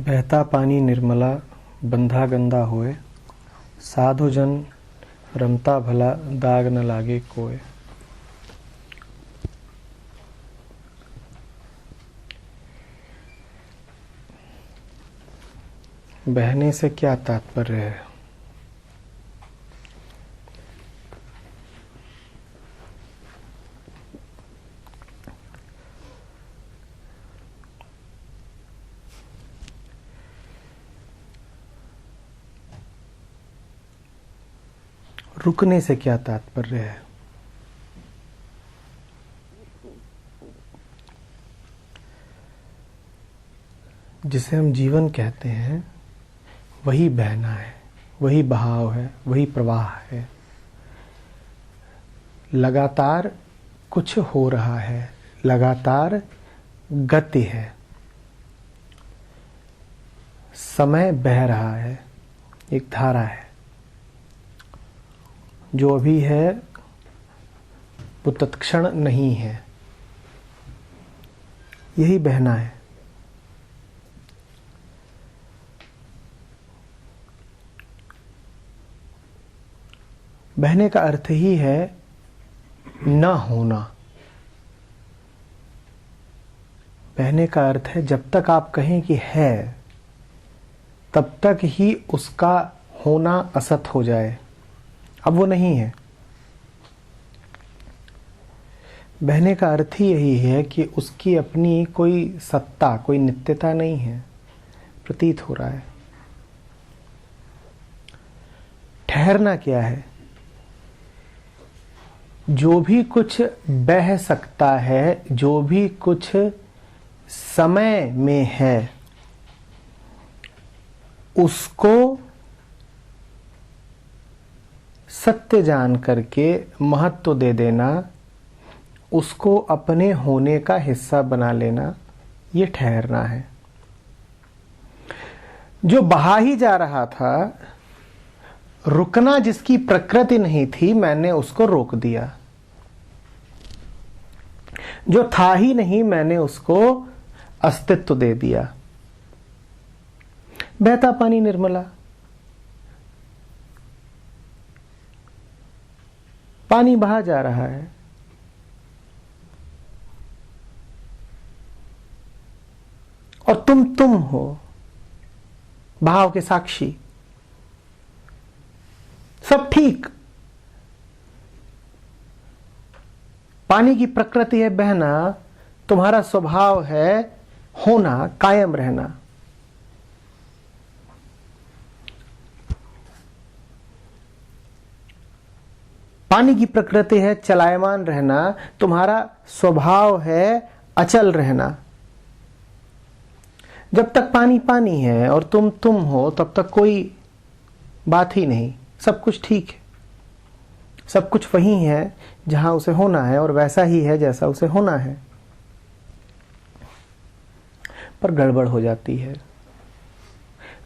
बहता पानी निर्मला बंधा गंदा होए, साधु जन रमता भला दाग न लागे कोय। बहने से क्या तात्पर्य है? रुकने से क्या तात्पर्य है? जिसे हम जीवन कहते हैं वही बहना है, वही बहाव है, वही प्रवाह है। लगातार कुछ हो रहा है, लगातार गति है, समय बह रहा है, एक धारा है। जो अभी है वो तत्क्षण नहीं है, यही बहना है। बहने का अर्थ ही है न होना। बहने का अर्थ है जब तक आप कहें कि है तब तक ही उसका होना असत हो जाए। अब वो नहीं है। बहने का अर्थ ही यही है कि उसकी अपनी कोई सत्ता, कोई नित्यता नहीं है, प्रतीत हो रहा है। ठहरना क्या है? जो भी कुछ बह सकता है, जो भी कुछ समय में है, उसको सत्य जान करके महत्व दे देना, उसको अपने होने का हिस्सा बना लेना, ये ठहरना है। जो बहा ही जा रहा था, रुकना जिसकी प्रकृति नहीं थी, मैंने उसको रोक दिया। जो था ही नहीं, मैंने उसको अस्तित्व दे दिया। बहता पानी निर्मला, पानी बहा जा रहा है, और तुम हो बहाव के साक्षी। सब ठीक। पानी की प्रकृति है बहना, तुम्हारा स्वभाव है होना, कायम रहना। पानी की प्रकृति है चलायमान रहना, तुम्हारा स्वभाव है अचल रहना। जब तक पानी पानी है और तुम हो, तब तक कोई बात ही नहीं, सब कुछ ठीक है। सब कुछ वही है जहां उसे होना है, और वैसा ही है जैसा उसे होना है। पर गड़बड़ हो जाती है,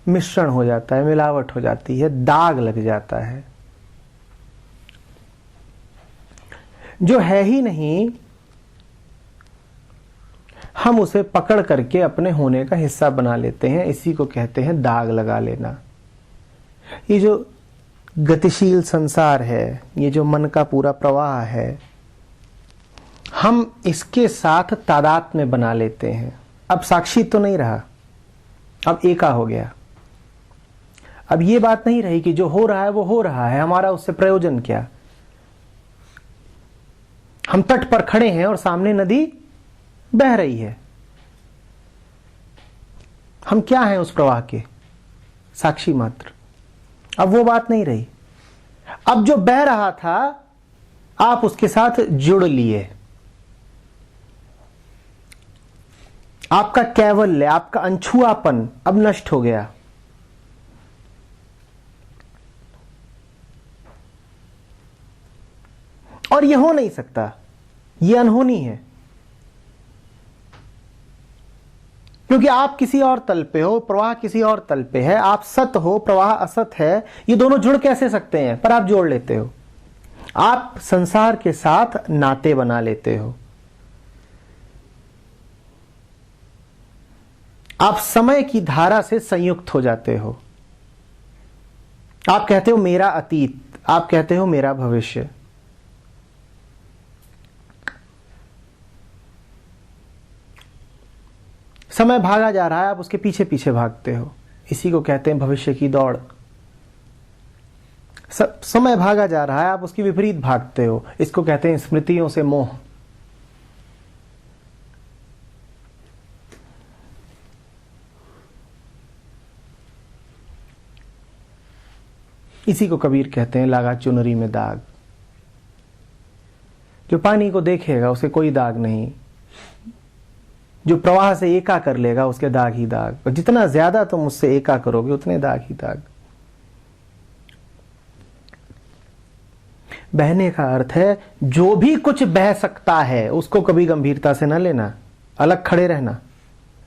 मिश्रण हो जाता है, मिलावट हो जाती है, दाग लग जाता है। जो है ही नहीं, हम उसे पकड़ करके अपने होने का हिस्सा बना लेते हैं। इसी को कहते हैं दाग लगा लेना। ये जो गतिशील संसार है, ये जो मन का पूरा प्रवाह है, हम इसके साथ तादात्म्य बना लेते हैं। अब साक्षी तो नहीं रहा, अब एका हो गया। अब ये बात नहीं रही कि जो हो रहा है वो हो रहा है, हमारा उससे प्रयोजन क्या। हम तट पर खड़े हैं और सामने नदी बह रही है। हम क्या हैं उस प्रवाह के? साक्षी मात्र। अब वो बात नहीं रही। अब जो बह रहा था, आप उसके साथ जुड़ लिए। आपका कैवल्य, आपका अनछुआपन अब नष्ट हो गया। और यह हो नहीं सकता, यह अनहोनी है। क्योंकि आप किसी और तल पे हो, प्रवाह किसी और तल पे है। आप सत हो, प्रवाह असत है। ये दोनों जुड़ कैसे सकते हैं? पर आप जोड़ लेते हो। आप संसार के साथ नाते बना लेते हो। आप समय की धारा से संयुक्त हो जाते हो। आप कहते हो मेरा अतीत, आप कहते हो मेरा भविष्य। समय भागा जा रहा है, आप उसके पीछे पीछे भागते हो। इसी को कहते हैं भविष्य की दौड़। समय भागा जा रहा है, आप उसकी विपरीत भागते हो। इसको कहते हैं स्मृतियों से मोह। इसी को कबीर कहते हैं लागा चुनरी में दाग। जो पानी को देखेगा उसे कोई दाग नहीं, जो प्रवाह से एका कर लेगा उसके दाग ही दाग। और जितना ज्यादा तुम उससे एका करोगे उतने दाग ही दाग। बहने का अर्थ है जो भी कुछ बह सकता है उसको कभी गंभीरता से न लेना, अलग खड़े रहना,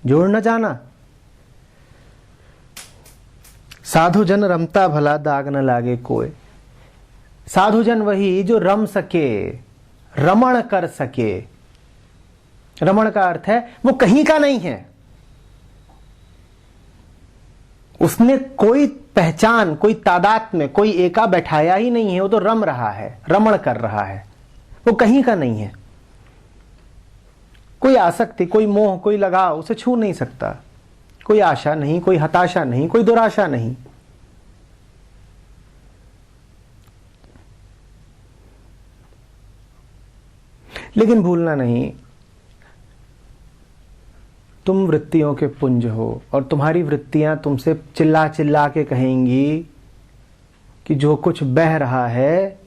जोड़ न जाना। साधु जन रमता भला दाग न लागे कोई। साधु जन वही जो रम सके, रमण कर सके। रमण का अर्थ है वो कहीं का नहीं है, उसने कोई पहचान, कोई तादाद में, कोई एका बैठाया ही नहीं है। वो तो रम रहा है, रमण कर रहा है, वो कहीं का नहीं है। कोई आसक्ति, कोई मोह, कोई लगाव उसे छू नहीं सकता। कोई आशा नहीं, कोई हताशा नहीं, कोई दुराशा नहीं। लेकिन भूलना नहीं, तुम वृत्तियों के पुंज हो और तुम्हारी वृत्तियां तुमसे चिल्ला चिल्ला के कहेंगी कि जो कुछ बह रहा है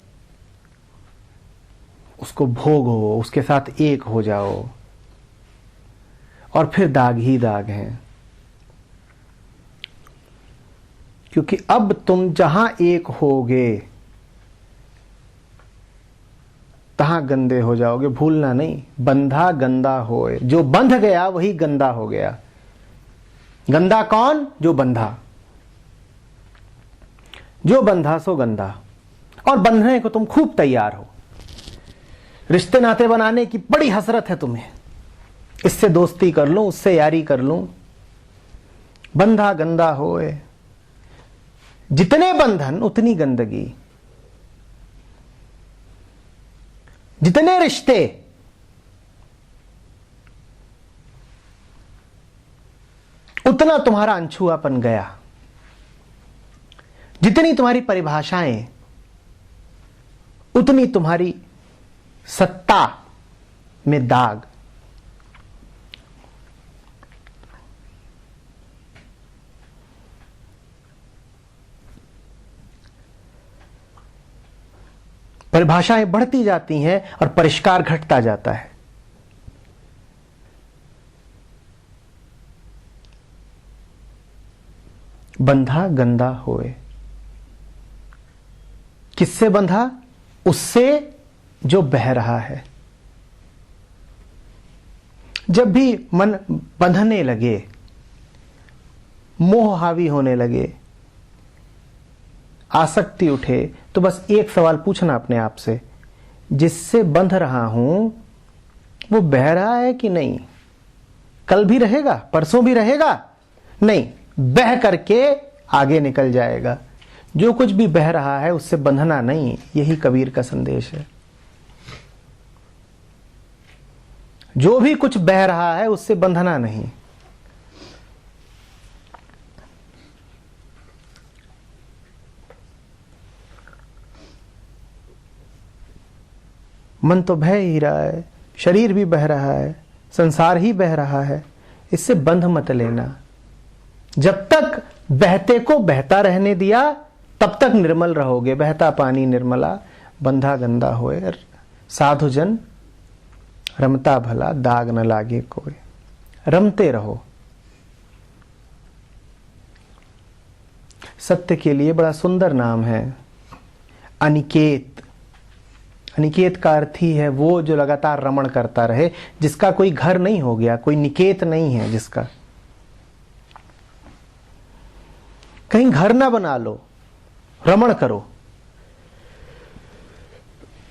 उसको भोगो, उसके साथ एक हो जाओ। और फिर दाग ही दाग हैं, क्योंकि अब तुम जहां एक होगे तहां गंदे हो जाओगे। भूलना नहीं, बंधा गंदा होए। जो बंध गया वही गंदा हो गया। गंदा कौन? जो बंधा। जो बंधा सो गंदा। और बंधने को तुम खूब तैयार हो। रिश्ते नाते बनाने की बड़ी हसरत है तुम्हें, इससे दोस्ती कर लूं, उससे यारी कर लूं। बंधा गंदा होए। जितने बंधन उतनी गंदगी, जितने रिश्ते उतना तुम्हारा अनछुआपन गया। जितनी तुम्हारी परिभाषाएं उतनी तुम्हारी सत्ता में दाग। परिभाषाएं बढ़ती जाती हैं और परिष्कार घटता जाता है। बंधा गंदा होए। किससे बंधा? उससे जो बह रहा है। जब भी मन बंधने लगे, मोह हावी होने लगे, आसक्ति उठे, तो बस एक सवाल पूछना अपने आप से, जिससे बंध रहा हूं वो बह रहा है कि नहीं? कल भी रहेगा, परसों भी रहेगा? नहीं, बह करके आगे निकल जाएगा। जो कुछ भी बह रहा है उससे बंधना नहीं। यही कबीर का संदेश है। जो भी कुछ बह रहा है उससे बंधना नहीं। मन तो बह ही रहा है, शरीर भी बह रहा है, संसार ही बह रहा है, इससे बंध मत लेना। जब तक बहते को बहता रहने दिया तब तक निर्मल रहोगे। बहता पानी निर्मला, बंधा गंदा होए। साधु जन रमता भला, दाग न लागे कोई। रमते रहो। सत्य के लिए बड़ा सुंदर नाम है अनिकेत। अनिकेत का अर्थ ही है वो जो लगातार रमण करता रहे, जिसका कोई घर नहीं हो गया, कोई निकेत नहीं है जिसका। कहीं घर ना बना लो, रमण करो।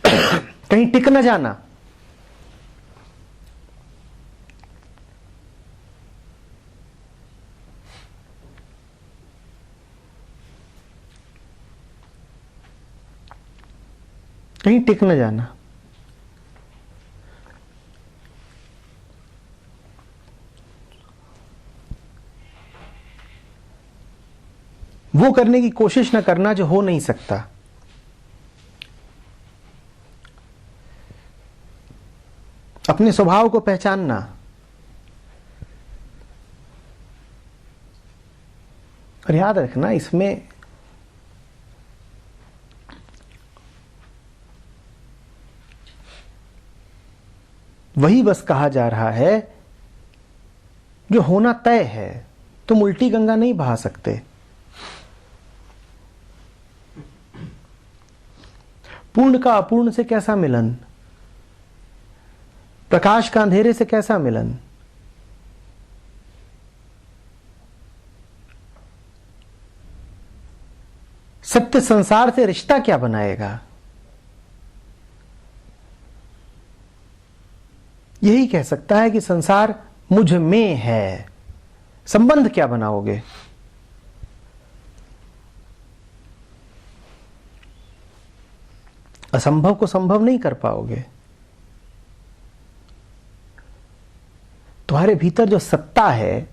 कहीं टिक न जाना। कहीं टिक न जाना। वो करने की कोशिश न करना जो हो नहीं सकता। अपने स्वभाव को पहचानना, और याद रखना इसमें वही बस कहा जा रहा है जो होना तय है। तुम उल्टी गंगा नहीं बहा सकते। पूर्ण का अपूर्ण से कैसा मिलन, प्रकाश का अंधेरे से कैसा मिलन। सत्य संसार से रिश्ता क्या बनाएगा, यही कह सकता है कि संसार मुझ में है। संबंध क्या बनाओगे? असंभव को संभव नहीं कर पाओगे। तुम्हारे भीतर जो सत्ता है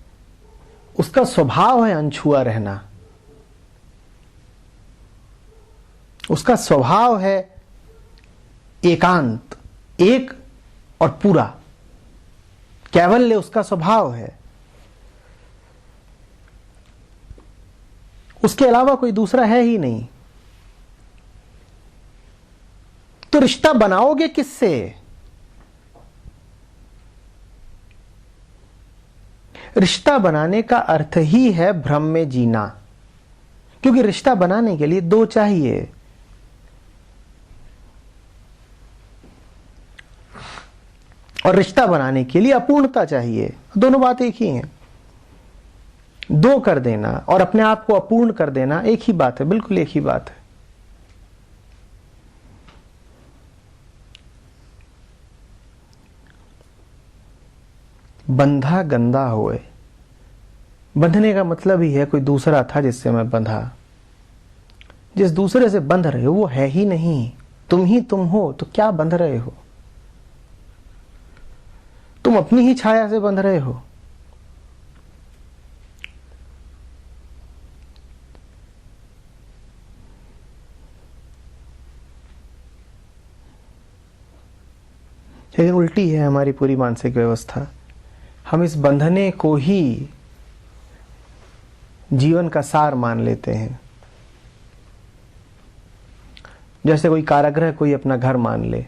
उसका स्वभाव है अनछुआ रहना, उसका स्वभाव है एकांत, एक और पूरा, कैवल्य उसका स्वभाव है। उसके अलावा कोई दूसरा है ही नहीं। तो रिश्ता बनाओगे किससे? रिश्ता बनाने का अर्थ ही है भ्रम में जीना, क्योंकि रिश्ता बनाने के लिए दो चाहिए। और रिश्ता बनाने के लिए अपूर्णता चाहिए। दोनों बात एक ही हैं। दो कर देना और अपने आप को अपूर्ण कर देना एक ही बात है, बिल्कुल एक ही बात है। बंधा गंदा होए, बंधने का मतलब ही है कोई दूसरा था जिससे मैं बंधा। जिस दूसरे से बंध रहे हो वो है ही नहीं, तुम ही तुम हो, तो क्या बंध रहे हो? तुम अपनी ही छाया से बंध रहे हो। लेकिन उल्टी है हमारी पूरी मानसिक व्यवस्था। हम इस बंधने को ही जीवन का सार मान लेते हैं। जैसे कोई कारागृह कोई अपना घर मान ले।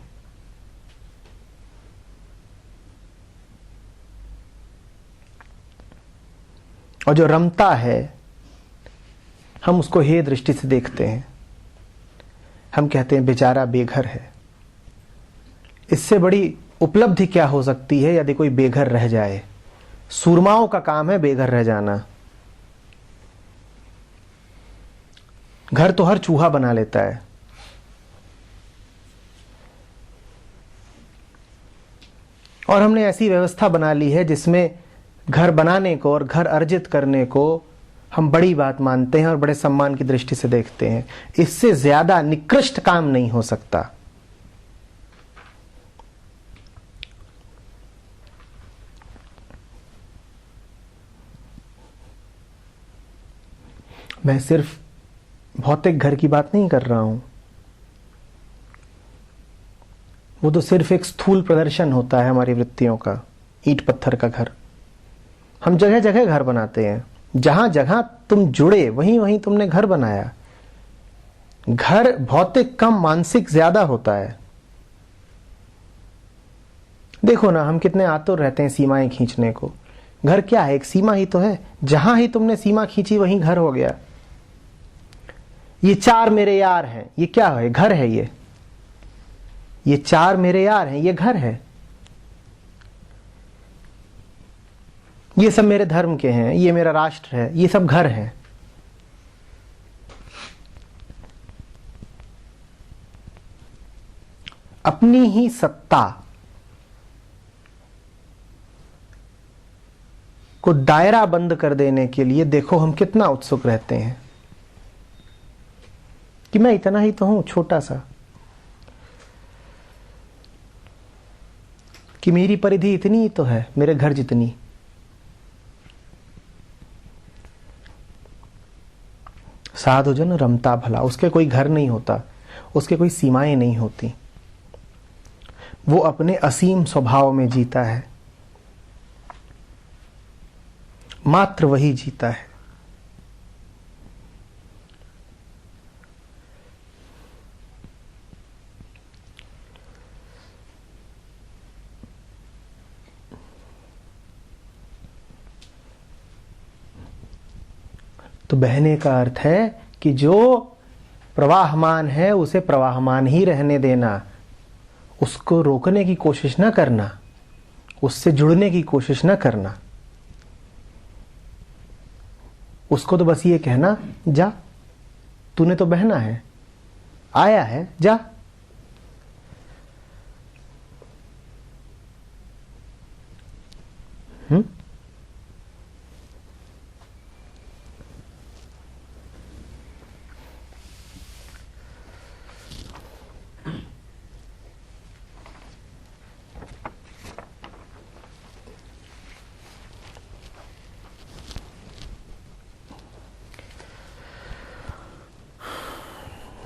और जो रमता है हम उसको हे दृष्टि से देखते हैं। हम कहते हैं बेचारा बेघर है। इससे बड़ी उपलब्धि क्या हो सकती है यदि कोई बेघर रह जाए? सूरमाओं का काम है बेघर रह जाना। घर तो हर चूहा बना लेता है। और हमने ऐसी व्यवस्था बना ली है जिसमें घर बनाने को और घर अर्जित करने को हम बड़ी बात मानते हैं और बड़े सम्मान की दृष्टि से देखते हैं। इससे ज्यादा निकृष्ट काम नहीं हो सकता। मैं सिर्फ भौतिक घर की बात नहीं कर रहा हूं। वो तो सिर्फ एक स्थूल प्रदर्शन होता है हमारी वृत्तियों का, ईंट पत्थर का घर। हम जगह जगह घर बनाते हैं। जहां जहां तुम जुड़े वहीं वहीं तुमने घर बनाया। घर भौतिक कम मानसिक ज्यादा होता है। देखो ना, हम कितने आतुर रहते हैं सीमाएं खींचने को। घर क्या है? एक सीमा ही तो है। जहां ही तुमने सीमा खींची वहीं घर हो गया। ये चार मेरे यार हैं, ये क्या है? घर है। ये चार मेरे यार हैं, ये घर है। ये सब मेरे धर्म के हैं, ये मेरा राष्ट्र है, ये सब घर है। अपनी ही सत्ता को दायरा बंद कर देने के लिए देखो हम कितना उत्सुक रहते हैं कि मैं इतना ही तो हूं, छोटा सा। कि मेरी परिधि इतनी ही तो है, मेरे घर जितनी। साधुजन रमता भला, उसके कोई घर नहीं होता, उसके कोई सीमाएं नहीं होती, वो अपने असीम स्वभाव में जीता है, मात्र वही जीता है। तो बहने का अर्थ है कि जो प्रवाहमान है उसे प्रवाहमान ही रहने देना, उसको रोकने की कोशिश ना करना, उससे जुड़ने की कोशिश ना करना। उसको तो बस ये कहना, जा, तूने तो बहना है, आया है, जा।